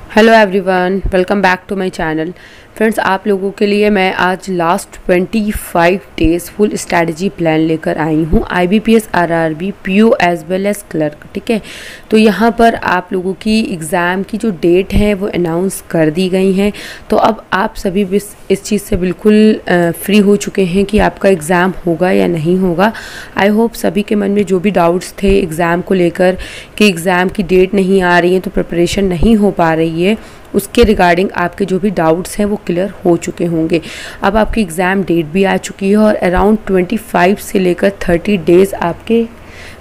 Hello everyone, welcome back to my channel. Friends, आप लोगों के लिए मैं आज last 25 days full strategy plan लेकर आई हूँ। IBPS RRB PO as well as clerk. ठीक है, तो यहाँ पर आप लोगों की एग्ज़ाम की जो डेट है वो अनाउंस कर दी गई हैं। तो अब आप सभी भी इस चीज़ से बिल्कुल फ्री हो चुके हैं कि आपका एग्ज़ाम होगा या नहीं होगा। आई होप सभी के मन में जो भी डाउट्स थे एग्ज़ाम को लेकर कि एग्ज़ाम की डेट नहीं आ रही है तो प्रिपरेशन नहीं हो पा रही है, उसके रिगार्डिंग आपके जो भी डाउट्स हैं वो क्लियर हो चुके होंगे। अब आपकी एग्ज़ाम डेट भी आ चुकी है और अराउंड 25 से लेकर 30 डेज़ आपके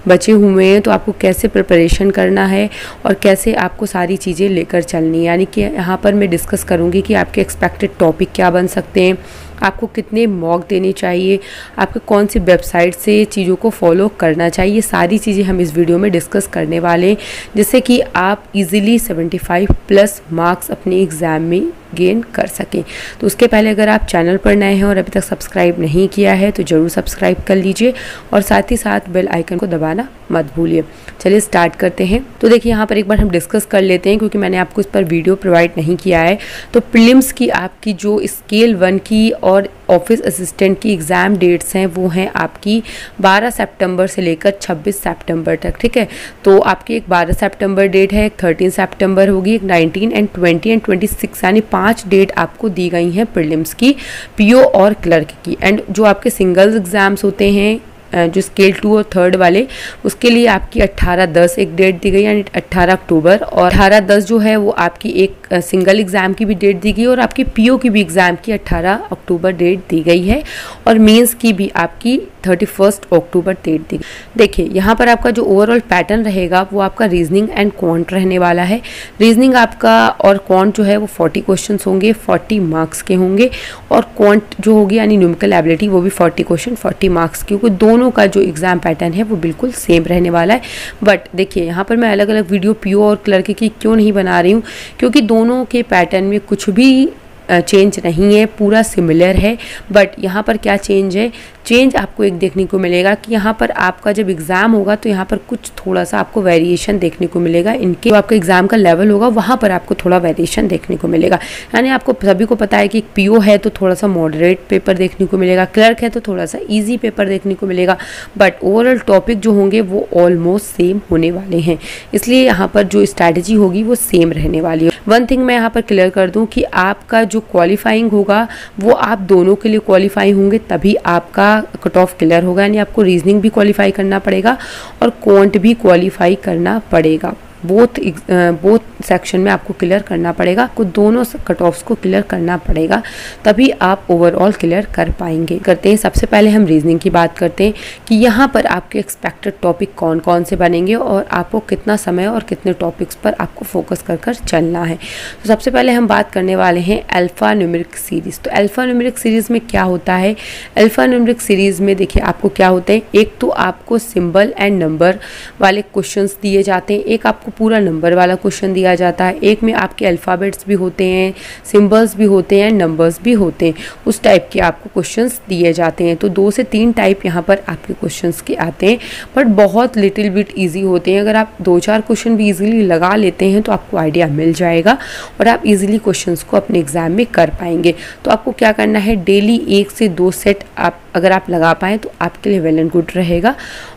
बचे हुए हैं। तो आपको कैसे प्रिपरेशन करना है और कैसे आपको सारी चीज़ें लेकर चलनी है, यानी कि यहाँ पर मैं डिस्कस करूँगी कि आपके एक्सपेक्टेड टॉपिक क्या बन सकते हैं, आपको कितने मॉक देने चाहिए, आपको कौन सी वेबसाइट से चीज़ों को फॉलो करना चाहिए। ये सारी चीज़ें हम इस वीडियो में डिस्कस करने वाले हैं, जिससे कि आप इजीली 75+ मार्क्स अपने एग्ज़ाम में गेन कर सकें। तो उसके पहले अगर आप चैनल पर नए हैं और अभी तक सब्सक्राइब नहीं किया है तो ज़रूर सब्सक्राइब कर लीजिए और साथ ही साथ बेल आइकन को दबाना मत भूलिए। चलिए स्टार्ट करते हैं। तो देखिए, यहाँ पर एक बार हम डिस्कस कर लेते हैं क्योंकि मैंने आपको इस पर वीडियो प्रोवाइड नहीं किया है। तो प्रीलिम्स की आपकी जो स्केल 1 की और ऑफिस असिस्टेंट की एग्ज़ाम डेट्स हैं वो हैं आपकी 12 सितंबर से लेकर 26 सितंबर तक। ठीक है, तो आपकी एक 12 सितंबर डेट है, एक 13 सितंबर होगी, एक 19 एंड 20 एंड 26, यानी 5 डेट आपको दी गई हैं प्रीलिम्स की, PO और क्लर्क की। एंड जो आपके सिंगल्स एग्ज़ाम्स होते हैं जो स्केल 2 और 3 वाले, उसके लिए आपकी 18/10 एक डेट दी गई, यानी 18 अक्टूबर, और 18/10 जो है वो आपकी एक सिंगल एग्ज़ाम की भी डेट दी गई और आपकी PO की भी एग्ज़ाम की 18 अक्टूबर डेट दी गई है और मेंस की भी आपकी 31 अक्टूबर डेट दी गई। देखिए, यहाँ पर आपका जो ओवरऑल पैटर्न रहेगा वो आपका रीजनिंग एंड क्वांट रहने वाला है। रीजनिंग आपका और क्वांट जो है वो 40 क्वेश्चन होंगे, 40 मार्क्स के होंगे, और क्वांट जो होगी यानी न्यूमेरिकल एबिलिटी वो भी 40 क्वेश्चन 40 मार्क्स की, क्योंकि दोनों का जो एग्ज़ाम पैटर्न है वो बिल्कुल सेम रहने वाला है। बट देखिए, यहाँ पर मैं अलग अलग वीडियो PO और क्लर्क की क्यों नहीं बना रही हूँ, क्योंकि दोनों के पैटर्न में कुछ भी चेंज नहीं है, पूरा सिमिलर है। बट यहाँ पर क्या चेंज है, चेंज आपको एक देखने को मिलेगा कि यहाँ पर आपका जब एग्ज़ाम होगा तो यहाँ पर कुछ थोड़ा सा आपको वेरिएशन देखने को मिलेगा। इनके जो आपका एग्ज़ाम का लेवल होगा वहाँ पर आपको थोड़ा वेरिएशन देखने को मिलेगा। यानी आपको सभी को पता है कि PO है तो थोड़ा सा मॉडरेट पेपर देखने को मिलेगा, क्लर्क है तो थोड़ा सा ईजी पेपर देखने को मिलेगा, बट ओवरऑल टॉपिक जो होंगे वो ऑलमोस्ट सेम होने वाले हैं। इसलिए यहाँ पर जो स्ट्रैटेजी होगी वो सेम रहने वाली है। वन थिंग मैं यहाँ पर क्लियर कर दूँ कि आपका जो क्वालिफाइंग होगा वो आप दोनों के लिए क्वालिफाई होंगे, तभी आपका कट ऑफ क्लियर होगा। यानी आपको रीजनिंग भी क्वालिफाई करना पड़ेगा और क्वांट भी क्वालिफाई करना पड़ेगा। बोथ सेक्शन में आपको क्लियर करना पड़ेगा, आपको दोनों कट ऑफ्स को क्लियर करना पड़ेगा, तभी आप ओवरऑल क्लियर कर पाएंगे। करते हैं, सबसे पहले हम रीजनिंग की बात करते हैं कि यहाँ पर आपके एक्सपेक्टेड टॉपिक कौन कौन से बनेंगे और आपको कितना समय और कितने टॉपिक्स पर आपको फोकस कर कर चलना है। तो सबसे पहले हम बात करने वाले हैं अल्फ़ा न्यूमेरिक सीरीज़। तो अल्फ़ा न्यूमेरिक सीरीज़ में क्या होता है, अल्फ़ा न्यूमेरिक सीरीज़ में देखिए आपको क्या होता है, एक तो आपको सिंबल एंड नंबर वाले क्वेश्चंस दिए जाते हैं, एक आपको पूरा नंबर वाला क्वेश्चन दिया जाता है, एक में आपके अल्फ़ाबेट्स भी होते हैं, सिंबल्स भी होते हैं, नंबर्स भी होते हैं, उस टाइप के आपको क्वेश्चंस दिए जाते हैं। तो 2 से 3 टाइप यहाँ पर आपके क्वेश्चंस के आते हैं, बट बहुत लिटिल बिट इजी होते हैं। अगर आप 2-4 क्वेश्चन भी इजीली लगा लेते हैं तो आपको आइडिया मिल जाएगा और आप इजीली क्वेश्चंस को अपने एग्जाम में कर पाएंगे। तो आपको क्या करना है, डेली 1 से 2 सेट आप अगर आप लगा पाएँ तो आपके लिए वेल एंड गुड रहेगा,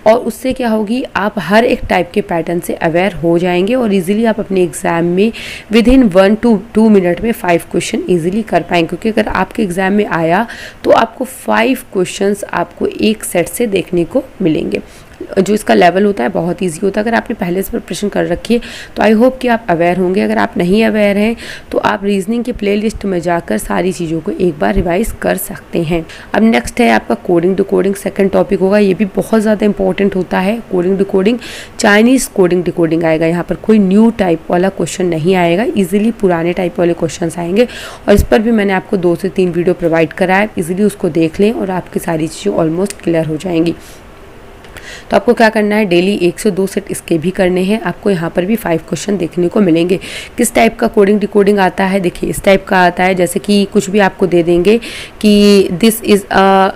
और उससे क्या होगी, आप हर एक टाइप के पैटर्न से अवेयर हो जाएंगे और इजीली आप अपने एग्ज़ाम में विदिन 1 to 2 मिनट में 5 क्वेश्चन इजीली कर पाएंगे। क्योंकि अगर आपके एग्ज़ाम में आया तो आपको 5 क्वेश्चंस आपको एक सेट से देखने को मिलेंगे। जो इसका लेवल होता है बहुत इजी होता है। अगर आपने पहले से प्रिपरेशन कर रखी है तो आई होप कि आप अवेयर होंगे। अगर आप नहीं अवेयर हैं तो आप रीजनिंग की प्लेलिस्ट में जाकर सारी चीज़ों को एक बार रिवाइज कर सकते हैं। अब नेक्स्ट है आपका कोडिंग डिकोडिंग, सेकंड टॉपिक होगा। ये भी बहुत ज़्यादा इंपॉर्टेंट होता है। Coding decoding, Chinese coding decoding आएगा। यहाँ पर कोई न्यू टाइप वाला क्वेश्चन नहीं आएगा, ईजिली पुराने टाइप वाले क्वेश्चन आएंगे, और इस पर भी मैंने आपको 2 से 3 वीडियो प्रोवाइड करा है। ईजिली उसको देख लें और आपकी सारी चीज़ें ऑलमोस्ट क्लियर हो जाएंगी। तो आपको क्या करना है, डेली 1 से 2 सेट इसके भी करने हैं। आपको यहाँ पर भी 5 क्वेश्चन देखने को मिलेंगे। किस टाइप का कोडिंग डिकोडिंग आता है, देखिए इस टाइप का आता है, जैसे कि कुछ भी आपको दे देंगे कि this is a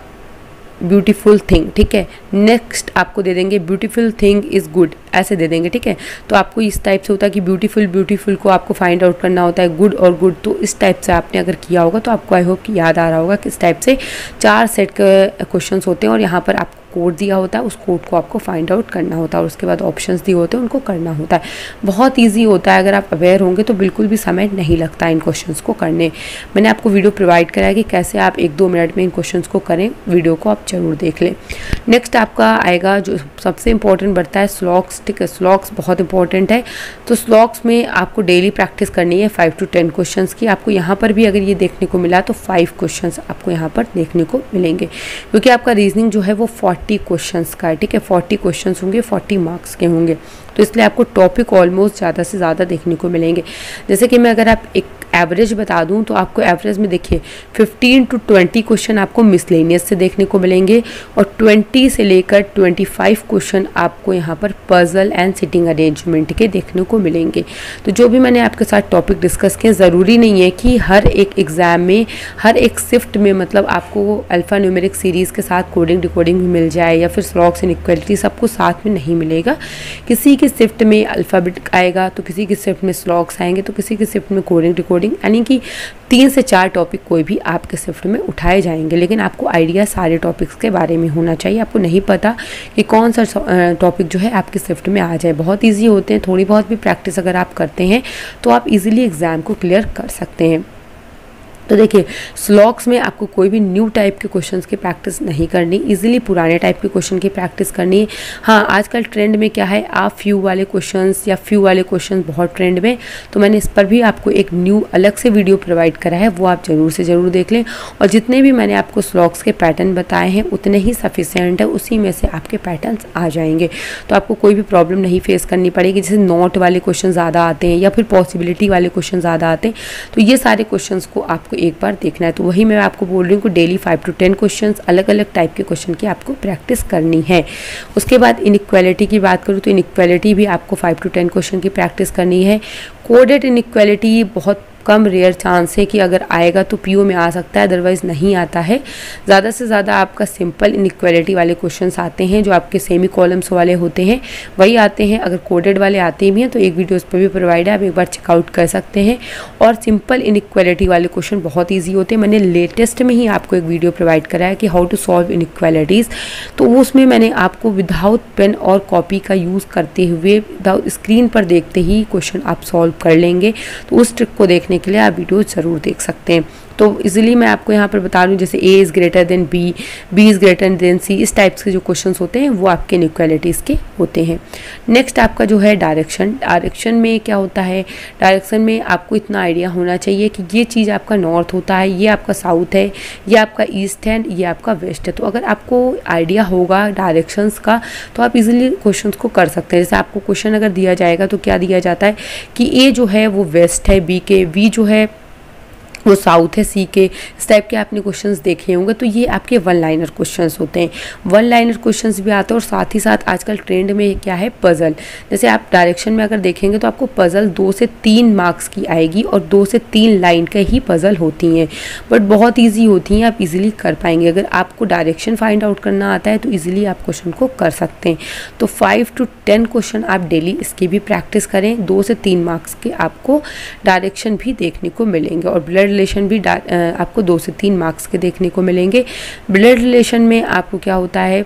beautiful thing, ठीक है। नेक्स्ट आपको दे देंगे ब्यूटीफुल थिंग इज़ गुड, ऐसे दे देंगे, ठीक है। तो आपको इस टाइप से होता है कि ब्यूटीफुल को आपको फाइंड आउट करना होता है, गुड और गुड। तो इस टाइप से आपने अगर किया होगा तो आपको आई होप कि याद आ रहा होगा किस टाइप से 4 सेट के क्वेश्चन होते हैं और यहाँ पर आपको कोड दिया होता है, उस कोड को आपको फाइंड आउट करना होता है और उसके बाद ऑप्शंस दिए होते हैं, उनको करना होता है। बहुत ईजी होता है, अगर आप अवेयर होंगे तो बिल्कुल भी समय नहीं लगता इन क्वेश्चंस को करने। मैंने आपको वीडियो प्रोवाइड कराया कि कैसे आप 1-2 मिनट में इन क्वेश्चंस को करें, वीडियो को आप जरूर देख लें। नेक्स्ट आपका आएगा जो सबसे इंपॉर्टेंट बढ़ता है स्लॉक्स, ठीक है। स्लॉक्स बहुत इंपॉर्टेंट है, तो स्लॉक्स में आपको डेली प्रैक्टिस करनी है 5 to 10 क्वेश्चंस की। आपको यहाँ पर भी अगर ये देखने को मिला तो 5 क्वेश्चंस आपको यहाँ पर देखने को मिलेंगे, क्योंकि आपका रीजनिंग जो है वो 40 क्वेश्चंस का है, ठीक है। 40 क्वेश्चंस होंगे, 40 मार्क्स के होंगे, तो इसलिए आपको टॉपिक ऑलमोस्ट ज़्यादा से ज़्यादा देखने को मिलेंगे। जैसे कि मैं अगर आप एक एवरेज बता दूं तो आपको एवरेज में देखिए 15 to 20 क्वेश्चन आपको मिसलेनियस से देखने को मिलेंगे और 20 से लेकर 25 क्वेश्चन आपको यहाँ पर पजल एंड सिटिंग अरेंजमेंट के देखने को मिलेंगे। तो जो भी मैंने आपके साथ टॉपिक डिस्कस किए, ज़रूरी नहीं है कि हर एक एग्ज़ाम में, हर एक शिफ्ट में मतलब आपको अल्फ़ा न्यूमेरिक सीरीज़ के साथ कोडिंग डिकोडिंग भी मिल जाए या फिर स्लॉक्स इनइक्वालिटी, सबको साथ में नहीं मिलेगा। किसी की शिफ्ट में अल्फ़ाबेट आएगा तो किसी की शिफ्ट में स्लॉक्स आएंगे, तो किसी की शिफ्ट में कोडिंग डिकोडिंग, यानी कि 3 से 4 टॉपिक कोई भी आपके शिफ्ट में उठाए जाएंगे। लेकिन आपको आइडिया सारे टॉपिक्स के बारे में होना चाहिए। आपको नहीं पता कि कौन सा टॉपिक जो है आपके शिफ्ट में आ जाए। बहुत इजी होते हैं, थोड़ी बहुत भी प्रैक्टिस अगर आप करते हैं तो आप इजीली एग्ज़ाम को क्लियर कर सकते हैं। तो देखिए स्लॉक्स में आपको कोई भी न्यू टाइप के क्वेश्चंस की प्रैक्टिस नहीं करनी, इजीली पुराने टाइप के क्वेश्चन की प्रैक्टिस करनी है। हाँ, आजकल ट्रेंड में क्या है, आप फ्यू वाले क्वेश्चंस या फ्यू वाले क्वेश्चंस बहुत ट्रेंड में, तो मैंने इस पर भी आपको एक न्यू अलग से वीडियो प्रोवाइड करा है, वो आप ज़रूर से ज़रूर देख लें। और जितने भी मैंने आपको स्लॉक्स के पैटर्न बताए हैं उतने ही सफिशिएंट है, उसी में से आपके पैटर्न्स आ जाएंगे, तो आपको कोई भी प्रॉब्लम नहीं फेस करनी पड़ेगी। जैसे नॉट वाले क्वेश्चन ज़्यादा आते हैं या फिर पॉसिबिलिटी वाले क्वेश्चन ज़्यादा आते हैं, तो ये सारे क्वेश्चन को आपको एक बार देखना है। तो वही मैं आपको बोल रही हूँ कि डेली 5 to 10 क्वेश्चंस, अलग अलग टाइप के क्वेश्चन की आपको प्रैक्टिस करनी है। उसके बाद इनइक्वालिटी की बात करूँ तो इनइक्वालिटी भी आपको 5 to 10 क्वेश्चन की प्रैक्टिस करनी है। कोडेड इनइक्वालिटी बहुत कम रेयर चांस है कि अगर आएगा तो पीओ में आ सकता है, अदरवाइज नहीं आता है। ज़्यादा से ज़्यादा आपका सिंपल इनइक्वालिटी वाले क्वेश्चंस आते हैं, जो आपके सेमी कॉलम्स वाले होते हैं वही आते हैं। अगर कोडेड वाले आते भी हैं तो एक वीडियो उस पर भी प्रोवाइड है, आप एक बार चेकआउट कर सकते हैं। और सिंपल इनइक्वालिटी वाले क्वेश्चन बहुत ईजी होते हैं। मैंने लेटेस्ट में ही आपको एक वीडियो प्रोवाइड करा है कि हाउ टू सॉल्व इनइक्वालिटीज़, तो उसमें मैंने आपको विदाउट पेन और कॉपी का यूज़ करते हुए, विदाउट स्क्रीन पर देखते ही क्वेश्चन आप सॉल्व कर लेंगे। तो उस ट्रिक को देखने के लिए आप वीडियो ज़रूर देख सकते हैं। तो इजीली मैं आपको यहाँ पर बता रही हूँ, जैसे A is greater than B, B is greater than C, इस टाइप्स के जो क्वेश्चंस होते हैं वो आपके इनइक्वालिटीज़ के होते हैं। नेक्स्ट आपका जो है डायरेक्शन में क्या होता है, डायरेक्शन में आपको इतना आइडिया होना चाहिए कि ये चीज़ आपका नॉर्थ होता है, ये आपका साउथ है, ये आपका ईस्ट है, ये आपका वेस्ट है। तो अगर आपको आइडिया होगा डायरेक्शंस का तो आप इजीली क्वेश्चंस को कर सकते हैं। जैसे आपको क्वेश्चन अगर दिया जाएगा तो क्या दिया जाता है कि ए जो है वो वेस्ट है बी के, बी जो है वो साउथ है सी के, इस टाइप के आपने क्वेश्चंस देखे होंगे। तो ये आपके 1 लाइनर क्वेश्चंस होते हैं। 1 लाइनर क्वेश्चंस भी आते हैं और साथ ही साथ आजकल ट्रेंड में क्या है, पजल। जैसे आप डायरेक्शन में अगर देखेंगे तो आपको पजल 2 से 3 मार्क्स की आएगी और 2 से 3 लाइन का ही पजल होती हैं, बट बहुत ईजी होती हैं, आप इजीली कर पाएंगे। अगर आपको डायरेक्शन फाइंड आउट करना आता है तो ईजिली आप क्वेश्चन को कर सकते हैं। तो 5 to 10 क्वेश्चन आप डेली इसकी भी प्रैक्टिस करें। 2 से 3 मार्क्स के आपको डायरेक्शन भी देखने को मिलेंगे और ब्लड रिलेशन भी आपको 2 से 3 मार्क्स के देखने को मिलेंगे। ब्लड रिलेशन में आपको क्या होता है,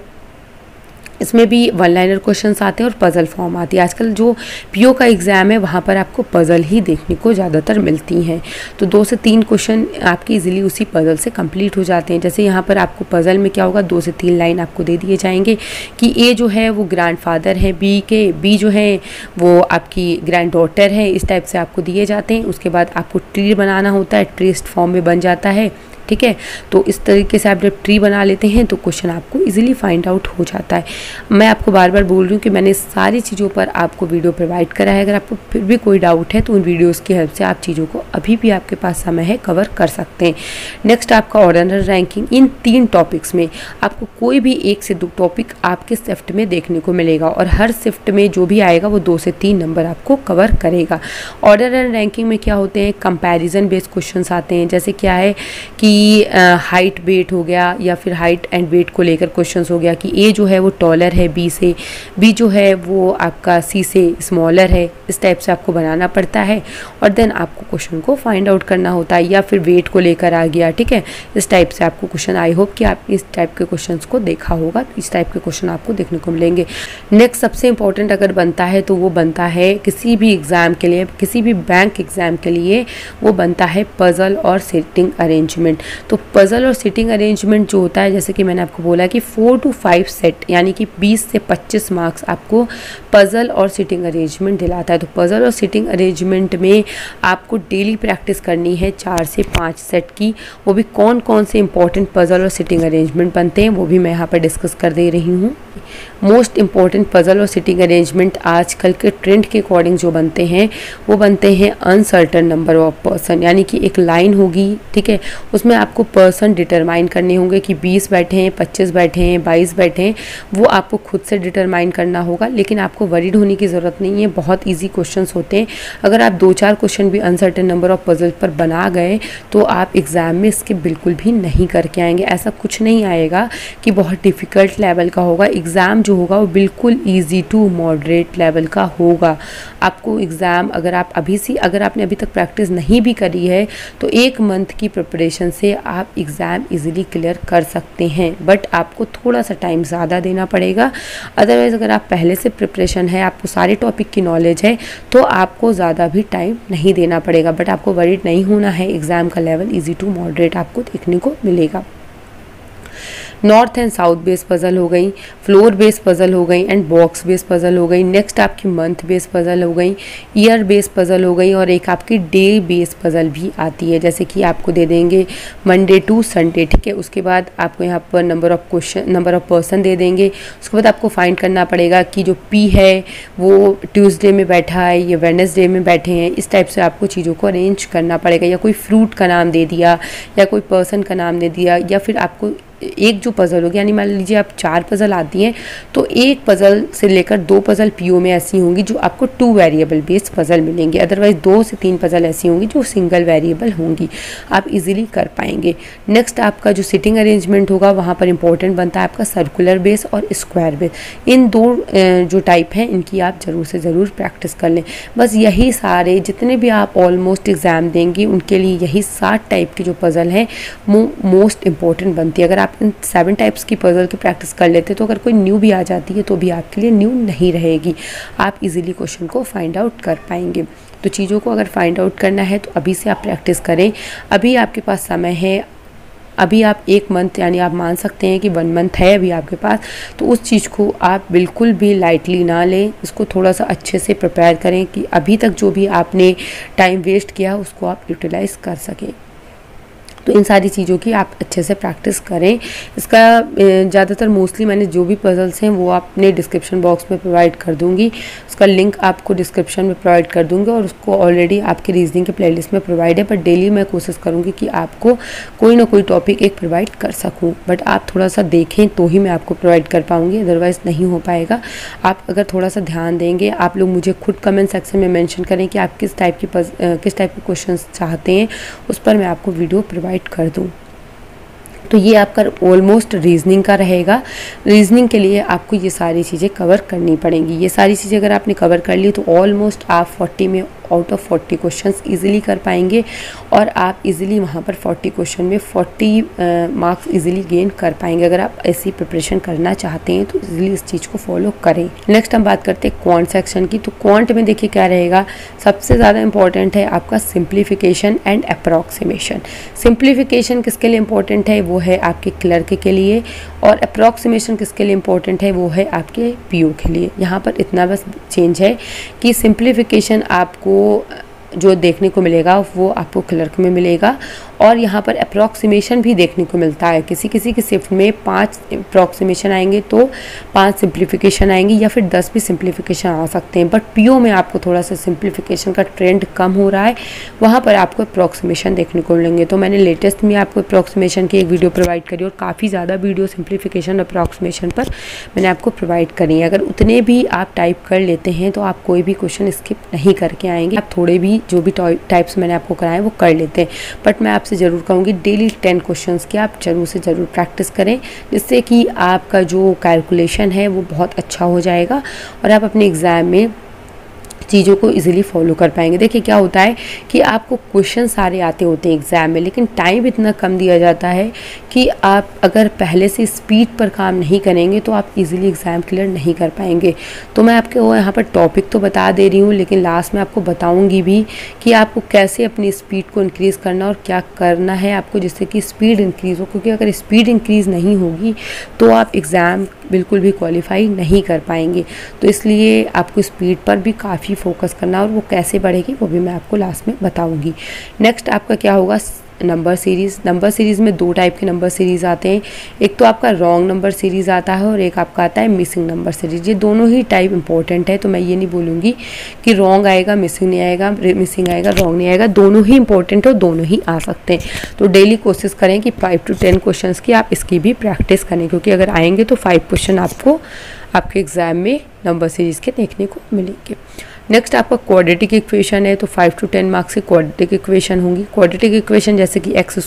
इसमें भी 1 लाइनर क्वेश्चंस आते हैं और पजल फॉर्म आती है। आजकल जो पीओ का एग्ज़ाम है वहाँ पर आपको पजल ही देखने को ज़्यादातर मिलती हैं। तो 2 से 3 क्वेश्चन आपके इजीली उसी पजल से कंप्लीट हो जाते हैं। जैसे यहाँ पर आपको पजल में क्या होगा, 2 से 3 लाइन आपको दे दिए जाएंगे कि ए जो है वो ग्रैंडफादर है बी के, बी जो है वो आपकी ग्रैंड डॉटर है, इस टाइप से आपको दिए जाते हैं। उसके बाद आपको ट्री बनाना होता है, ट्रेस्ड फॉर्म में बन जाता है, ठीक है। तो इस तरीके से आप जब ट्री बना लेते हैं तो क्वेश्चन आपको इजीली फाइंड आउट हो जाता है। मैं आपको बार बार बोल रही हूँ कि मैंने सारी चीज़ों पर आपको वीडियो प्रोवाइड करा है। अगर आपको फिर भी कोई डाउट है तो उन वीडियोस की हेल्प से आप चीज़ों को अभी भी आपके पास समय है कवर कर सकते हैं। नेक्स्ट आपका ऑर्डिनल रैंकिंग, इन 3 टॉपिक्स में आपको कोई भी 1 से 2 टॉपिक आपके शिफ्ट में देखने को मिलेगा और हर शिफ्ट में जो भी आएगा वो 2 से 3 नंबर आपको कवर करेगा। ऑर्डिनल रैंकिंग में क्या होते हैं, कंपैरिजन बेस्ड क्वेश्चंस आते हैं। जैसे क्या है कि कि हाइट वेट हो गया या फिर हाइट एंड वेट को लेकर क्वेश्चंस हो गया कि ए जो है वो टॉलर है बी से, बी जो है वो आपका सी से स्मॉलर है, इस टाइप से आपको बनाना पड़ता है और देन आपको क्वेश्चन को फाइंड आउट करना होता है। या फिर वेट को लेकर आ गया, ठीक है, इस टाइप से आपको क्वेश्चन, आई होप कि आप इस टाइप के क्वेश्चंस को देखा होगा, तो इस टाइप के क्वेश्चन आपको देखने को मिलेंगे। नेक्स्ट सबसे इंपॉर्टेंट अगर बनता है तो वो बनता है किसी भी एग्ज़ाम के लिए, किसी भी बैंक एग्ज़ाम के लिए वो बनता है पजल और सिटिंग अरेंजमेंट। तो पजल और सिटिंग अरेंजमेंट जो होता है, जैसे कि मैंने आपको बोला कि 4 to 5 सेट यानी कि 20 से 25 मार्क्स आपको पजल और सिटिंग अरेंजमेंट दिलाता है। तो पजल और सिटिंग अरेंजमेंट में आपको डेली प्रैक्टिस करनी है 4 से 5 सेट की। वो भी कौन कौन से इंपॉर्टेंट पजल और सिटिंग अरेंजमेंट बनते हैं वो भी मैं यहाँ पर डिस्कस कर दे रही हूँ। मोस्ट इंपॉर्टेंट पजल और सिटिंग अरेंजमेंट आजकल के ट्रेंड के अकॉर्डिंग जो बनते हैं वो बनते हैं अनसर्टन नंबर ऑफ पर्सन, यानी कि एक लाइन होगी, ठीक है, उसमें आपको पर्सन डिटरमाइन करने होंगे कि 20 बैठे हैं, 25 बैठे हैं, 22 बैठे हैं, वो आपको खुद से डिटरमाइन करना होगा। लेकिन आपको वरीड होने की ज़रूरत नहीं है, बहुत ईजी क्वेश्चंस होते हैं। अगर आप 2-4 क्वेश्चन भी अनसर्टन नंबर ऑफ पजल पर बना गए तो आप एग्ज़ाम में इसके बिल्कुल भी नहीं करके आएंगे। ऐसा कुछ नहीं आएगा कि बहुत डिफ़िकल्ट लेवल का होगा। एग्ज़ाम जो होगा वो बिल्कुल ईजी टू मॉडरेट लेवल का होगा। आपको एग्ज़ाम अगर आपने अभी तक प्रैक्टिस नहीं भी करी है तो 1 मंथ की प्रिपरेशन से आप एग्ज़ाम इजीली क्लियर कर सकते हैं, बट आपको थोड़ा सा टाइम ज़्यादा देना पड़ेगा। अदरवाइज़ अगर आप पहले से प्रिपरेशन है, आपको सारे टॉपिक की नॉलेज है, तो आपको ज़्यादा भी टाइम नहीं देना पड़ेगा। बट आपको वरीड नहीं होना है, एग्ज़ाम का लेवल ईजी टू मॉडरेट आपको देखने को मिलेगा। North and south base puzzle हो गई, फ्लोर बेस पजल हो गई एंड बॉक्स बेस पजल हो गई। नेक्स्ट आपकी मंथ बेस पजल हो गई, ईयर बेस पजल हो गई और एक आपकी डे बेस पजल भी आती है, जैसे कि आपको दे देंगे मंडे टू संडे, ठीक है। उसके बाद आपको यहाँ पर नंबर ऑफ पर्सन दे देंगे। उसके बाद आपको फाइंड करना पड़ेगा कि जो पी है वो ट्यूसडे में बैठा है या वेडनेसडे में बैठे हैं। इस टाइप से आपको चीज़ों को अरेंज करना पड़ेगा। या कोई फ्रूट का नाम दे दिया या कोई पर्सन का नाम दे दिया, या फिर आपको एक जो पज़ल होगी, यानी मान लीजिए आप 4 पज़ल आती हैं तो एक पज़ल से लेकर 2 पज़ल पीओ में ऐसी होंगी जो आपको 2 वेरिएबल बेस्ड पज़ल मिलेंगे। अदरवाइज़ 2 से 3 पज़ल ऐसी होंगी जो सिंगल वेरिएबल होंगी, आप इजीली कर पाएंगे। नेक्स्ट आपका जो सिटिंग अरेंजमेंट होगा वहाँ पर इंपॉर्टेंट बनता है आपका सर्कुलर बेस और स्क्वायर बेस। इन 2 जो टाइप हैं इनकी आप ज़रूर से ज़रूर प्रैक्टिस कर लें। बस यही सारे जितने भी आप ऑलमोस्ट एग्ज़ाम देंगे उनके लिए यही 7 टाइप की जो पज़ल हैं मोस्ट इंपॉर्टेंट बनती है। अगर आप इन 7 टाइप्स की पजल की प्रैक्टिस कर लेते तो अगर कोई न्यू भी आ जाती है तो भी आपके लिए न्यू नहीं रहेगी, आप इजीली क्वेश्चन को फाइंड आउट कर पाएंगे। तो चीज़ों को अगर फाइंड आउट करना है तो अभी से आप प्रैक्टिस करें, अभी आपके पास समय है। अभी आप 1 मंथ यानी आप मान सकते हैं कि 1 मंथ है अभी आपके पास, तो उस चीज़ को आप बिल्कुल भी लाइटली ना लें, इसको थोड़ा सा अच्छे से प्रिपेयर करें कि अभी तक जो भी आपने टाइम वेस्ट किया उसको आप यूटिलाइज़ कर सकें। तो इन सारी चीज़ों की आप अच्छे से प्रैक्टिस करें। इसका ज़्यादातर मोस्टली मैंने जो भी पजल्स हैं वो आपने डिस्क्रिप्शन बॉक्स में प्रोवाइड कर दूंगी, उसका लिंक आपको डिस्क्रिप्शन में प्रोवाइड कर दूंगी और उसको ऑलरेडी आपके रीजनिंग के प्लेलिस्ट में प्रोवाइड है। बट डेली मैं कोशिश करूँगी कि आपको कोई ना कोई टॉपिक एक प्रोवाइड कर सकूँ, बट आप थोड़ा सा देखें तो ही मैं आपको प्रोवाइड कर पाऊँगी, अदरवाइज़ नहीं हो पाएगा। आप अगर थोड़ा सा ध्यान देंगे, आप लोग मुझे खुद कमेंट सेक्शन में मेंशन करें कि आप किस टाइप के क्वेश्चंस चाहते हैं, उस पर मैं आपको वीडियो प्रोवाइड कर दूं। तो ये आपका ऑलमोस्ट रीजनिंग का रहेगा। रीजनिंग के लिए आपको ये सारी चीज़ें कवर करनी पड़ेंगी। ये सारी चीज़ें अगर आपने कवर कर ली तो ऑलमोस्ट आप 40 में आउट ऑफ 40 क्वेश्चंस इजीली कर पाएंगे और आप इजीली वहाँ पर 40 क्वेश्चन में 40 मार्क्स इजीली गेन कर पाएंगे। अगर आप ऐसी प्रिपरेशन करना चाहते हैं तो इजीली इस चीज़ को फॉलो करें। नेक्स्ट हम बात करते हैं क्वांट सेक्शन की। तो क्वांट में देखिए क्या रहेगा, सबसे ज़्यादा इंपॉर्टेंट है आपका सिंप्लीफिकेशन एंड अप्रॉक्सीमेशन। सिंप्लीफिकेशन किसके लिए इंपॉर्टेंट है, वो है आपके क्लर्क के लिए, और अप्रॉक्सीमेशन किसके लिए इंपॉर्टेंट है, वो है आपके पीओ के लिए। यहाँ पर इतना बस चेंज है कि सिंप्लीफिकेशन आपको जो देखने को मिलेगा वो आपको क्लर्क में मिलेगा, और यहाँ पर अप्रॉक्सीमेशन भी देखने को मिलता है। किसी किसी की शिफ्ट में 5 अप्रॉक्सीमेशन आएंगे तो 5 सिंप्लीफिकेशन आएंगी, या फिर 10 भी सिंप्लीफिकेशन आ सकते हैं। बट पीओ में आपको थोड़ा सा सिंप्लीफिकेशन का ट्रेंड कम हो रहा है, वहाँ पर आपको अप्रॉक्सीमेशन देखने को मिलेंगे। तो मैंने लेटेस्ट में आपको अप्रॉक्सीमेशन की एक वीडियो प्रोवाइड करी और काफ़ी ज़्यादा वीडियो सिंप्लीफिकेशन अप्रॉक्सीमेशन पर मैंने आपको प्रोवाइड करी है। अगर उतने भी आप टाइप कर लेते हैं तो आप कोई भी क्वेश्चन स्किप नहीं करके आएंगे। आप थोड़े भी जो भी टाइप्स मैंने आपको कराए वो कर लेते हैं। बट मैं आपसे आपसे ज़रूर कहूँगी डेली 10 क्वेश्चंस की आप ज़रूर से ज़रूर प्रैक्टिस करें, जिससे कि आपका जो कैलकुलेशन है वो बहुत अच्छा हो जाएगा और आप अपने एग्ज़ाम में चीज़ों को इजीली फॉलो कर पाएंगे। देखिए क्या होता है कि आपको क्वेश्चन सारे आते होते हैं एग्ज़ाम में, लेकिन टाइम इतना कम दिया जाता है कि आप अगर पहले से स्पीड पर काम नहीं करेंगे तो आप इजीली एग्ज़ाम क्लियर नहीं कर पाएंगे। तो मैं आपको यहाँ पर टॉपिक तो बता दे रही हूँ, लेकिन लास्ट में आपको बताऊँगी भी कि आपको कैसे अपनी स्पीड को इंक्रीज़ करना और क्या करना है आपको जिससे कि स्पीड इंक्रीज़ हो, क्योंकि अगर स्पीड इंक्रीज़ नहीं होगी तो आप एग्ज़ाम बिल्कुल भी क्वालिफाई नहीं कर पाएंगे। तो इसलिए आपको स्पीड पर भी काफ़ी फोकस करना, और वो कैसे बढ़ेगी वो भी मैं आपको लास्ट में बताऊंगी। नेक्स्ट आपका क्या होगा, नंबर सीरीज़। नंबर सीरीज़ में 2 टाइप के नंबर सीरीज़ आते हैं, एक तो आपका रॉन्ग नंबर सीरीज़ आता है और एक आपका आता है मिसिंग नंबर सीरीज़। ये दोनों ही टाइप इंपॉर्टेंट है, तो मैं ये नहीं बोलूँगी कि रॉन्ग आएगा मिसिंग नहीं आएगा, मिसिंग आएगा रॉन्ग नहीं आएगा, दोनों ही इंपॉर्टेंट है और दोनों ही आ सकते हैं। तो डेली कोशिश करें कि 5 to 10 क्वेश्चन की आप इसकी भी प्रैक्टिस करें, क्योंकि अगर आएंगे तो 5 क्वेश्चन आपको आपके एग्ज़ाम में नंबर सीरीज़ के देखने को मिलेंगे। नेक्स्ट आपका क्वाड्रेटिक इक्वेशन है, तो 5 to 10 मार्क्स की क्वाड्रेटिक इक्वेशन होंगी। क्वाड्रेटिक इक्वेशन जैसे कि x²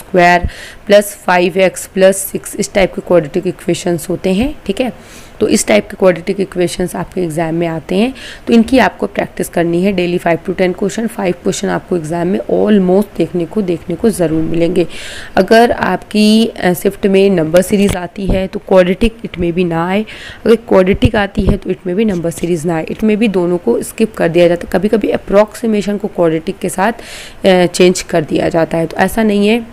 + 5x + 6 इस टाइप के क्वाड्रेटिक इक्वेशंस होते हैं, ठीक है। तो इस टाइप के क्वाड्रेटिक इक्वेशंस आपके एग्जाम में आते हैं, तो इनकी आपको प्रैक्टिस करनी है डेली 5 to 10 क्वेश्चन। 5 क्वेश्चन आपको एग्जाम में ऑलमोस्ट देखने को ज़रूर मिलेंगे। अगर आपकी शिफ्ट में नंबर सीरीज़ आती है तो क्वाड्रेटिक इट में भी ना आए, अगर क्वाड्रेटिक आती है तो इट में भी नंबर सीरीज़ ना आए, इट में भी दोनों को स्किप कर दिया जाता है। कभी कभी अप्रॉक्सीमेशन को क्वाड्रेटिक के साथ चेंज कर दिया जाता है। तो ऐसा नहीं है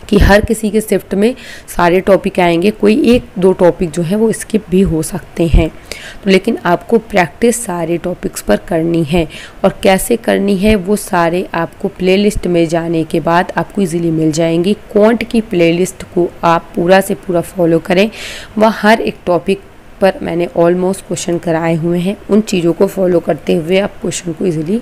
कि हर किसी के शिफ्ट में सारे टॉपिक आएंगे, कोई 1-2 टॉपिक जो है वो स्किप भी हो सकते हैं। तो लेकिन आपको प्रैक्टिस सारे टॉपिक्स पर करनी है, और कैसे करनी है वो सारे आपको प्लेलिस्ट में जाने के बाद आपको इजीली मिल जाएंगी। क्वांट की प्लेलिस्ट को आप पूरा से पूरा फॉलो करें, वह हर एक टॉपिक पर मैंने ऑलमोस्ट क्वेश्चन कराए हुए हैं। उन चीज़ों को फॉलो करते हुए आप क्वेश्चन को इजीली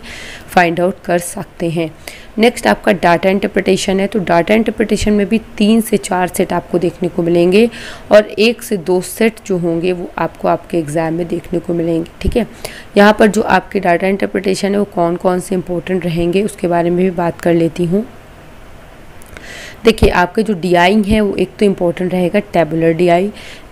फाइंड आउट कर सकते हैं। नेक्स्ट आपका डाटा इंटरप्रिटेशन है, तो डाटा इंटरप्रिटेशन में भी 3 से 4 सेट आपको देखने को मिलेंगे, और 1 से 2 सेट जो होंगे वो आपको आपके एग्ज़ाम में देखने को मिलेंगे, ठीक है। यहाँ पर जो आपके डाटा इंटरप्रिटेशन है वो कौन कौन से इंपॉर्टेंट रहेंगे उसके बारे में भी बात कर लेती हूँ। देखिए आपके जो DI है वो एक तो इम्पोर्टेंट रहेगा टेबुलर DI,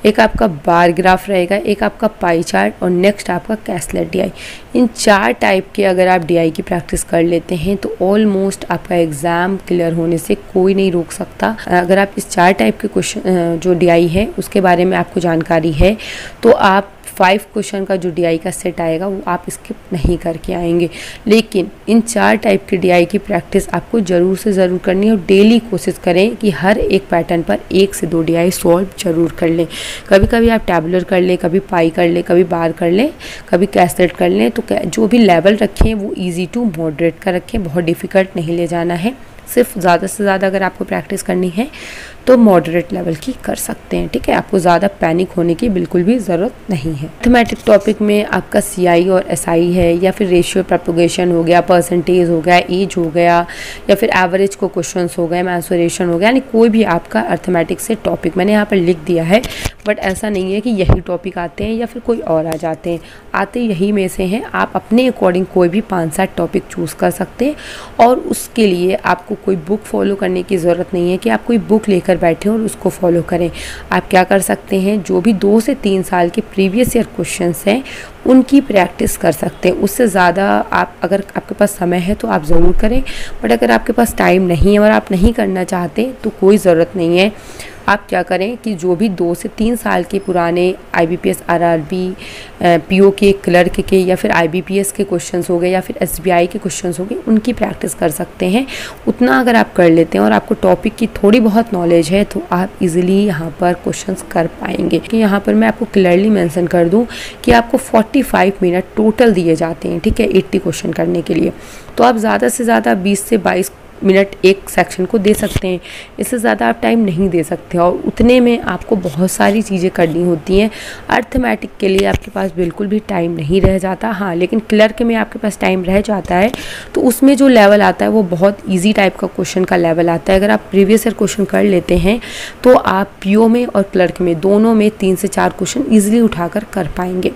एक आपका बार ग्राफ रहेगा, एक आपका पाई चार्ट, और नेक्स्ट आपका कैसलेट DI। इन 4 टाइप के अगर आप DI की प्रैक्टिस कर लेते हैं तो ऑलमोस्ट आपका एग्ज़ाम क्लियर होने से कोई नहीं रोक सकता। अगर आप इस 4 टाइप के क्वेश्चन जो DI है उसके बारे में आपको जानकारी है तो आप 5 क्वेश्चन का जो DI का सेट आएगा वो आप स्किप नहीं करके आएंगे। लेकिन इन 4 टाइप के DI की प्रैक्टिस आपको ज़रूर से ज़रूर करनी है, और डेली कोशिश करें कि हर एक पैटर्न पर 1 से 2 DI सॉल्व ज़रूर कर लें। कभी कभी आप टैबुलर कर लें, कभी पाई कर लें, कभी बार कर लें, कभी कैसलेट कर लें। तो जो भी लेवल रखें वो ईजी टू मॉडरेट का रखें, बहुत डिफ़िकल्ट नहीं ले जाना है। सिर्फ ज़्यादा से ज़्यादा अगर आपको प्रैक्टिस करनी है तो मॉडरेट लेवल की कर सकते हैं, ठीक है। आपको ज़्यादा पैनिक होने की बिल्कुल भी ज़रूरत नहीं है। मैथमेटिक टॉपिक में आपका CI और SI है, या फिर रेशियो प्रोपगेशन हो गया, परसेंटेज हो गया, एज हो गया, या फिर एवरेज को क्वेश्चंस हो गए, मैंसुरेशन हो गया, यानी कोई भी आपका अर्थमेटिक से टॉपिक मैंने यहाँ पर लिख दिया है, बट ऐसा नहीं है कि यही टॉपिक आते हैं या फिर कोई और आ जाते हैं, आते यही में से हैं। आप अपने अकॉर्डिंग कोई भी 5-7 टॉपिक चूज़ कर सकते हैं, और उसके लिए आपको कोई बुक फॉलो करने की ज़रूरत नहीं है कि आप कोई बुक लेकर बैठे और उसको फॉलो करें। आप क्या कर सकते हैं, जो भी 2 से 3 साल के प्रीवियस ईयर क्वेश्चंस हैं उनकी प्रैक्टिस कर सकते हैं। उससे ज़्यादा आप अगर आपके पास समय है तो आप ज़रूर करें, बट अगर आपके पास टाइम नहीं है और आप नहीं करना चाहते तो कोई ज़रूरत नहीं है। आप क्या करें कि जो भी 2 से 3 साल के पुराने IBPS RRB PO के क्लर्क के या फिर IBPS के क्वेश्चंस हो गए या फिर SBI के क्वेश्चंस हो गए उनकी प्रैक्टिस कर सकते हैं। उतना अगर आप कर लेते हैं और आपको टॉपिक की थोड़ी बहुत नॉलेज है तो आप इजीली यहाँ पर क्वेश्चंस कर पाएंगे। कि यहाँ पर मैं आपको क्लियरली मेंशन कर दूँ कि आपको 45 मिनट टोटल दिए जाते हैं, ठीक है, 80 क्वेश्चन करने के लिए। तो आप ज़्यादा से ज़्यादा 20 से 22 मिनट एक सेक्शन को दे सकते हैं, इससे ज़्यादा आप टाइम नहीं दे सकते, और उतने में आपको बहुत सारी चीज़ें करनी होती हैं। अर्थमेटिक के लिए आपके पास बिल्कुल भी टाइम नहीं रह जाता। हाँ, लेकिन क्लर्क में आपके पास टाइम रह जाता है, तो उसमें जो लेवल आता है वो बहुत ईजी टाइप का क्वेश्चन का लेवल आता है। अगर आप प्रीवियस ईयर क्वेश्चन कर लेते हैं तो आप PO में और क्लर्क में दोनों में 3 से 4 क्वेश्चन ईजिली उठाकर कर पाएंगे।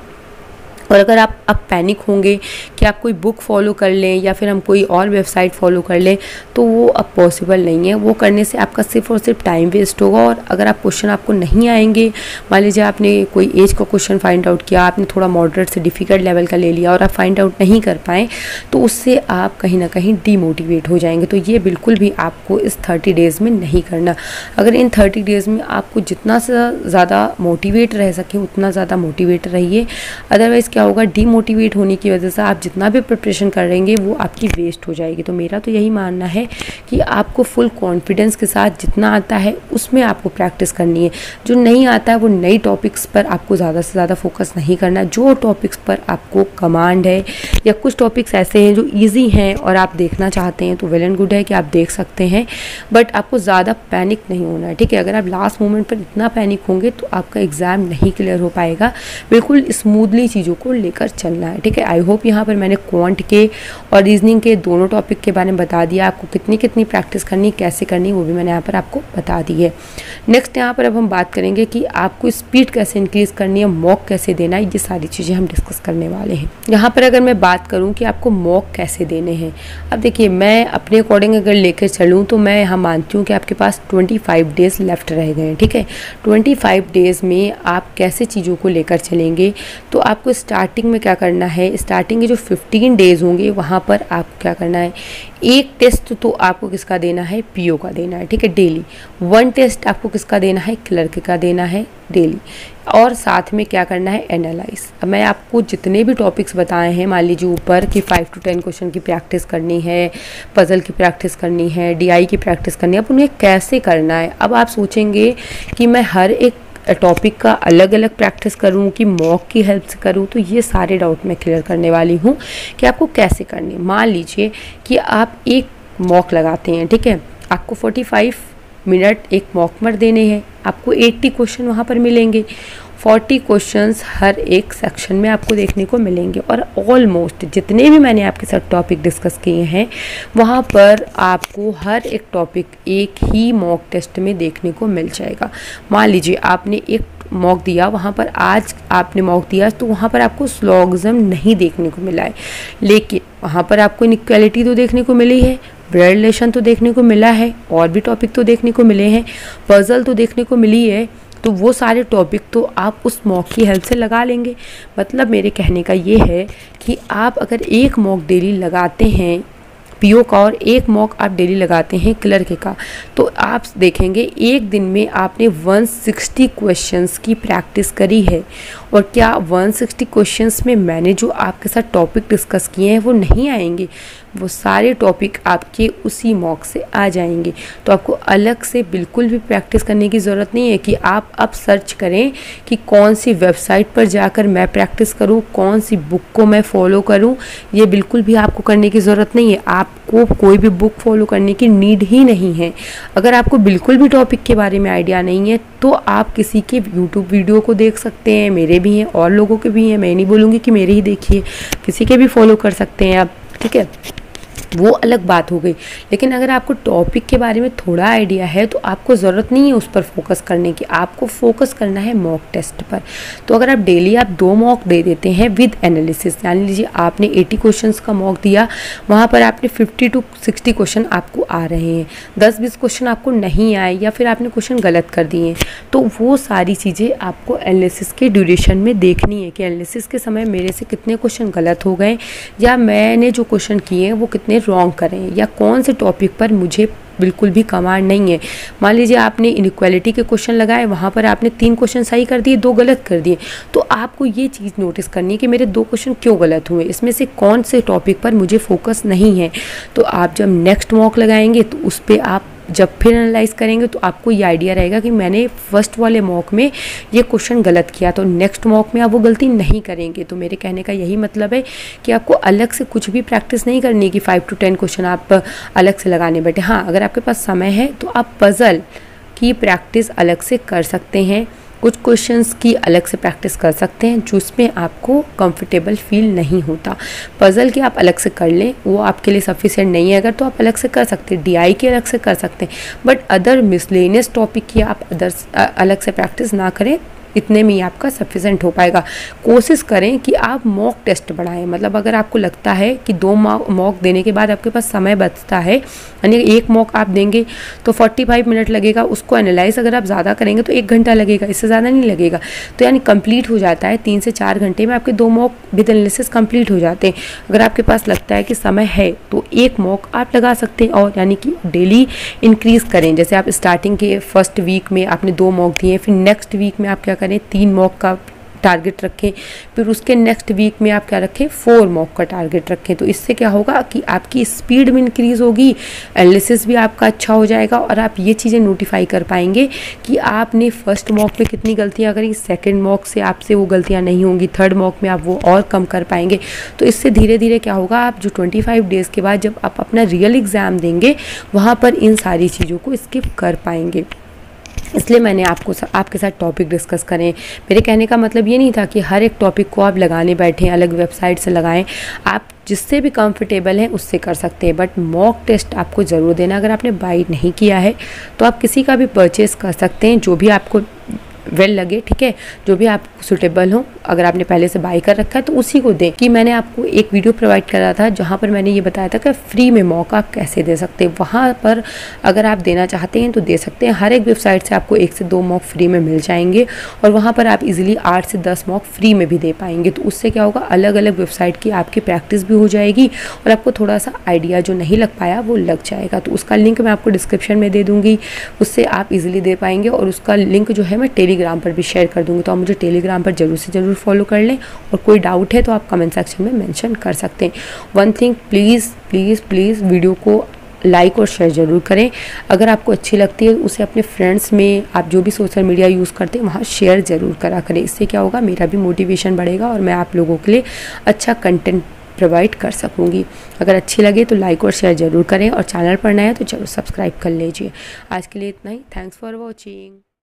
और अगर आप अब पैनिक होंगे कि कि आप कोई बुक फॉलो कर लें या फिर हम कोई और वेबसाइट फॉलो कर लें, तो वो अब पॉसिबल नहीं है। वो करने से आपका सिर्फ और सिर्फ टाइम वेस्ट होगा। और अगर आप क्वेश्चन आपको नहीं आएंगे, मान लीजिए आपने कोई एज का क्वेश्चन फाइंड आउट किया, आपने थोड़ा मॉडरेट से डिफ़िकल्ट लेवल का ले लिया और आप फाइंड आउट नहीं कर पाएँ, तो उससे आप कहीं ना कहीं डीमोटिवेट हो जाएंगे। तो ये बिल्कुल भी आपको इस 30 डेज़ में नहीं करना। अगर इन 30 डेज़ में आपको जितना से ज़्यादा मोटिवेट रह सके उतना ज़्यादा मोटिवेट रहिए। अदरवाइज़ क्या होगा, डीमोटिवेट होने की वजह से आप जितना भी प्रिपरेशन कर रहेंगे वो आपकी वेस्ट हो जाएगी। तो मेरा तो यही मानना है कि आपको फुल कॉन्फिडेंस के साथ जितना आता है उसमें आपको प्रैक्टिस करनी है। जो नहीं आता है वो नई टॉपिक्स पर आपको ज़्यादा से ज़्यादा फोकस नहीं करना। जो टॉपिक्स पर आपको कमांड है या कुछ टॉपिक्स ऐसे हैं जो ईजी हैं और आप देखना चाहते हैं तो वेल एंड गुड है कि आप देख सकते हैं, बट आपको ज़्यादा पैनिक नहीं होना है, ठीक है। अगर आप लास्ट मोमेंट पर इतना पैनिक होंगे तो आपका एग्ज़ाम नहीं क्लियर हो पाएगा। बिल्कुल स्मूथली चीज़ों को लेकर चलना है, ठीक है। आई होप यहाँ पर मैंने क्वांट के और रीजनिंग के दोनों टॉपिक के बारे में बता दिया। आपको कितनी कितनी प्रैक्टिस करनी, कैसे करनी, वो भी मैंने यहाँ पर आपको बता दी है। नेक्स्ट यहाँ पर अब हम बात करेंगे कि आपको स्पीड कैसे इंक्रीज़ करनी है, मॉक कैसे देना है, ये सारी चीज़ें हम डिस्कस करने वाले हैं। यहाँ पर अगर मैं बात करूँ कि आपको मॉक कैसे देने हैं, अब देखिए मैं अपने अकॉर्डिंग अगर लेकर चलूँ तो मैं यहाँ मानती हूँ कि आपके पास 25 डेज़ लेफ्ट रह गए हैं, ठीक है। 25 डेज़ में आप कैसे चीज़ों को लेकर चलेंगे, तो आपको स्टार्टिंग में क्या करना है, स्टार्टिंग के जो 15 डेज़ होंगे वहाँ पर आपको क्या करना है, एक टेस्ट तो आपको किसका देना है, पीओ का देना है, ठीक है, डेली। 1 टेस्ट आपको किसका देना है, क्लर्क का देना है डेली। और साथ में क्या करना है, एनालाइज। अब मैं आपको जितने भी टॉपिक्स बताए हैं, मान लीजिए ऊपर कि 5 to 10 क्वेश्चन की प्रैक्टिस करनी है, पजल की प्रैक्टिस करनी है, डीआई की प्रैक्टिस करनी है, अब उन्हें कैसे करना है। अब आप सोचेंगे कि मैं हर एक टॉपिक का अलग अलग प्रैक्टिस करूं कि मॉक की हेल्प से करूं, तो ये सारे डाउट मैं क्लियर करने वाली हूं कि आपको कैसे करनी है। मान लीजिए कि आप एक मॉक लगाते हैं, ठीक है, आपको 45 मिनट एक मॉक में देने हैं, आपको 80 क्वेश्चन वहाँ पर मिलेंगे, 40 क्वेश्चंस हर एक सेक्शन में आपको देखने को मिलेंगे। और ऑलमोस्ट जितने भी मैंने आपके साथ टॉपिक डिस्कस किए हैं वहाँ पर आपको हर एक टॉपिक एक ही मॉक टेस्ट में देखने को मिल जाएगा। मान लीजिए आपने एक मॉक दिया, वहाँ पर आज आपने मॉक दिया तो वहाँ पर आपको स्लॉगिज्म नहीं देखने को मिला है, लेकिन वहाँ पर आपको इनइक्वालिटी तो देखने को मिली है, ब्लड रिलेशन तो देखने को मिला है, और भी टॉपिक तो देखने को मिले हैं, पजल तो देखने को मिली है। तो वो सारे टॉपिक तो आप उस मॉक की हेल्प से लगा लेंगे। मतलब मेरे कहने का ये है कि आप अगर एक मॉक डेली लगाते हैं पीओ का और एक मॉक आप डेली लगाते हैं क्लर्क का, तो आप देखेंगे एक दिन में आपने 160 क्वेश्चंस की प्रैक्टिस करी है। और क्या 160 क्वेश्चंस में मैंने जो आपके साथ टॉपिक डिस्कस किए हैं वो नहीं आएंगे, वो सारे टॉपिक आपके उसी मॉक से आ जाएंगे। तो आपको अलग से बिल्कुल भी प्रैक्टिस करने की ज़रूरत नहीं है कि आप अब सर्च करें कि कौन सी वेबसाइट पर जाकर मैं प्रैक्टिस करूं, कौन सी बुक को मैं फॉलो करूं। ये बिल्कुल भी आपको करने की ज़रूरत नहीं है। आपको कोई भी बुक फॉलो करने की नीड ही नहीं है। अगर आपको बिल्कुल भी टॉपिक के बारे में आइडिया नहीं है तो आप किसी के यूट्यूब वीडियो को देख सकते हैं, मेरे भी हैं और लोगों के भी हैं, मैं नहीं बोलूँगी कि मेरे ही देखिए, किसी के भी फॉलो कर सकते हैं आप, ठीक है, वो अलग बात हो गई। लेकिन अगर आपको टॉपिक के बारे में थोड़ा आइडिया है तो आपको ज़रूरत नहीं है उस पर फोकस करने की, आपको फोकस करना है मॉक टेस्ट पर। तो अगर आप डेली आप 2 मॉक दे देते हैं विद एनालिसिस, मान लीजिए आपने 80 क्वेश्चंस का मॉक दिया, वहाँ पर आपने 50 to 60 क्वेश्चन आपको आ रहे हैं, 10-20 क्वेश्चन आपको नहीं आए या फिर आपने क्वेश्चन गलत कर दिए, तो वो सारी चीज़ें आपको एनालिसिस के ड्यूरेशन में देखनी है कि एनालिसिस के समय मेरे से कितने क्वेश्चन गलत हो गए या मैंने जो क्वेश्चन किए हैं वो कितने रॉन्ग करें, या कौन से टॉपिक पर मुझे बिल्कुल भी कमांड नहीं है। मान लीजिए आपने इनइक्वालिटी के क्वेश्चन लगाए, वहाँ पर आपने 3 क्वेश्चन सही कर दिए, 2 गलत कर दिए, तो आपको ये चीज़ नोटिस करनी है कि मेरे 2 क्वेश्चन क्यों गलत हुए, इसमें से कौन से टॉपिक पर मुझे फोकस नहीं है। तो आप जब नेक्स्ट मॉक लगाएंगे तो उस पर आप जब फिर एनालाइज करेंगे तो आपको ये आइडिया रहेगा कि मैंने फर्स्ट वाले मॉक में ये क्वेश्चन गलत किया, तो नेक्स्ट मॉक में आप वो गलती नहीं करेंगे। तो मेरे कहने का यही मतलब है कि आपको अलग से कुछ भी प्रैक्टिस नहीं करनी कि 5 to 10 क्वेश्चन आप अलग से लगाने बैठे। हाँ, अगर आपके पास समय है तो आप पजल की प्रैक्टिस अलग से कर सकते हैं, कुछ क्वेश्चंस की अलग से प्रैक्टिस कर सकते हैं जिसमें आपको कंफर्टेबल फील नहीं होता। पजल की आप अलग से कर लें, वो आपके लिए सफिशिएंट नहीं है अगर, तो आप अलग से कर सकते हैं, डीआई की अलग से कर सकते हैं, बट अदर मिसलेनियस टॉपिक की आप अलग से प्रैक्टिस ना करें, इतने में ही आपका सफिशेंट हो पाएगा। कोशिश करें कि आप मॉक टेस्ट बढ़ाएं, मतलब अगर आपको लगता है कि 2 मॉक देने के बाद आपके पास समय बचता है, यानी एक मॉक आप देंगे तो 45 मिनट लगेगा, उसको एनालाइज अगर आप ज़्यादा करेंगे तो 1 घंटा लगेगा, इससे ज़्यादा नहीं लगेगा। तो यानी कंप्लीट हो जाता है 3 से 4 घंटे में आपके 2 मॉक विद एनालिसिस कंप्लीट हो जाते हैं। अगर आपके पास लगता है कि समय है तो 1 मॉक आप लगा सकते हैं, और यानी कि डेली इंक्रीज़ करें। जैसे आप स्टार्टिंग के फर्स्ट वीक में आपने 2 मॉक दिए, फिर नेक्स्ट वीक में आप क्या करें 3 मॉक का टारगेट रखें, फिर उसके नेक्स्ट वीक में आप क्या रखें 4 मॉक का टारगेट रखें। तो इससे क्या होगा कि आपकी स्पीड में इंक्रीज़ होगी, एनालिसिस भी आपका अच्छा हो जाएगा, और आप ये चीज़ें नोटिफाई कर पाएंगे कि आपने फर्स्ट मॉक में कितनी गलतियां करी, सेकंड मॉक से आपसे वो गलतियां नहीं होंगी, थर्ड मॉक में आप वो और कम कर पाएंगे। तो इससे धीरे धीरे क्या होगा, आप जो 25 डेज़ के बाद जब आप अपना रियल एग्ज़ाम देंगे वहाँ पर इन सारी चीज़ों को स्किप कर पाएंगे। इसलिए मैंने आपके साथ टॉपिक डिस्कस करें। मेरे कहने का मतलब ये नहीं था कि हर एक टॉपिक को आप लगाने बैठें, अलग वेबसाइट से लगाएं। आप जिससे भी कंफर्टेबल हैं उससे कर सकते हैं, बट मॉक टेस्ट आपको ज़रूर देना। अगर आपने बाई नहीं किया है तो आप किसी का भी परचेस कर सकते हैं, जो भी आपको वेल लगे, ठीक है, जो भी आपको सुटेबल हो। अगर आपने पहले से बाई कर रखा है तो उसी को दें। कि मैंने आपको एक वीडियो प्रोवाइड करा था जहाँ पर मैंने ये बताया था कि फ्री में मॉक आप कैसे दे सकते हैं। वहाँ पर अगर आप देना चाहते हैं तो दे सकते हैं। हर एक वेबसाइट से आपको 1 से 2 मॉक फ्री में मिल जाएंगे, और वहाँ पर आप इजीली 8 से 10 मॉक फ्री में भी दे पाएंगे। तो उससे क्या होगा, अलग अलग वेबसाइट की आपकी प्रैक्टिस भी हो जाएगी, और आपको थोड़ा सा आइडिया जो नहीं लग पाया वो लग जाएगा। तो उसका लिंक मैं आपको डिस्क्रिप्शन में दे दूँगी, उससे आप इजीली दे पाएंगे। और उसका लिंक जो है मैं टेलीग्राम पर भी शेयर कर दूँगी, तो आप मुझे टेलीग्राम पर जरूर से ज़रूर फॉलो कर लें, और कोई डाउट है तो आप कमेंट सेक्शन में मेंशन कर सकते हैं। One thing, please please please video को लाइक और शेयर ज़रूर करें। अगर आपको अच्छी लगती है उसे अपने फ्रेंड्स में, आप जो भी सोशल मीडिया यूज़ करते हैं वहाँ शेयर ज़रूर करा करें। इससे क्या होगा, मेरा भी मोटिवेशन बढ़ेगा और मैं आप लोगों के लिए अच्छा कंटेंट प्रोवाइड कर सकूँगी। अगर अच्छी लगे तो लाइक और शेयर ज़रूर करें, और चैनल पर नया है तो चलो सब्सक्राइब कर लीजिए। आज के लिए इतना ही। Thanks for watching.